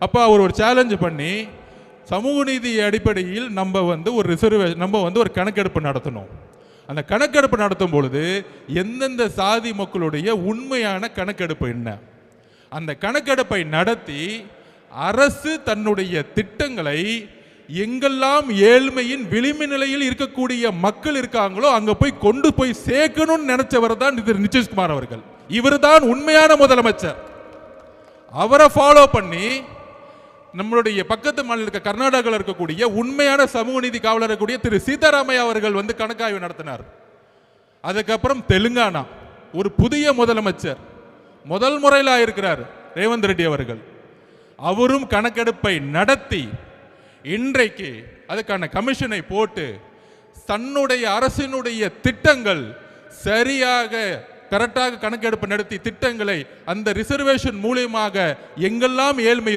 அப்போ அவர் ஒரு சேலஞ்சு பண்ணி சமூக நீதி அடிப்படையில் நம்ம ஒரு கணக்கெடுப்பு நடத்தணும். அந்த கணக்கெடுப்பு நடத்தும் பொழுது எந்தெந்த சாதி மக்களுடைய உண்மையான கணக்கெடுப்பு என்ன, அந்த கணக்கெடுப்பை நடத்தி அரசு தன்னுடைய திட்டங்களை எங்கெல்லாம் ஏழ்மையின் விளிம்பு நிலையில் இருக்கக்கூடிய மக்கள் இருக்காங்களோ அங்க கொண்டு போய் சேர்க்கணும்னு நினைச்சவர் தான் நிதிஷ்குமார் அவர்கள். இவர் தான் உண்மையான முதலமைச்சர். அவரை ஃபாலோ பண்ணி நம்மளுடைய பக்கத்து மாநில கர்நாடகாவில் இருக்கக்கூடிய உண்மையான சமூக நீதி காவலர் இருக்கக்கூடிய திரு சீதாராமையா அவர்கள் கணக்காய்வு நடத்தினார். அதுக்கப்புறம் தெலுங்கானா ஒரு புதிய முதலமைச்சர் முதல் முறையில் ஆயிருக்கிறார் ரேவந்த் ரெட்டி அவர்கள். அவரும் கணக்கெடுப்பை நடத்தி இன்றைக்கு அதுக்கான கமிஷனை போட்டு தன்னுடைய அரசினுடைய திட்டங்கள் சரியாக கரெக்டாக கணக்கெடுப்பு நடத்தி திட்டங்களை அந்த ரிசர்வேஷன் மூலியமாக எங்கெல்லாம் ஏழ்மை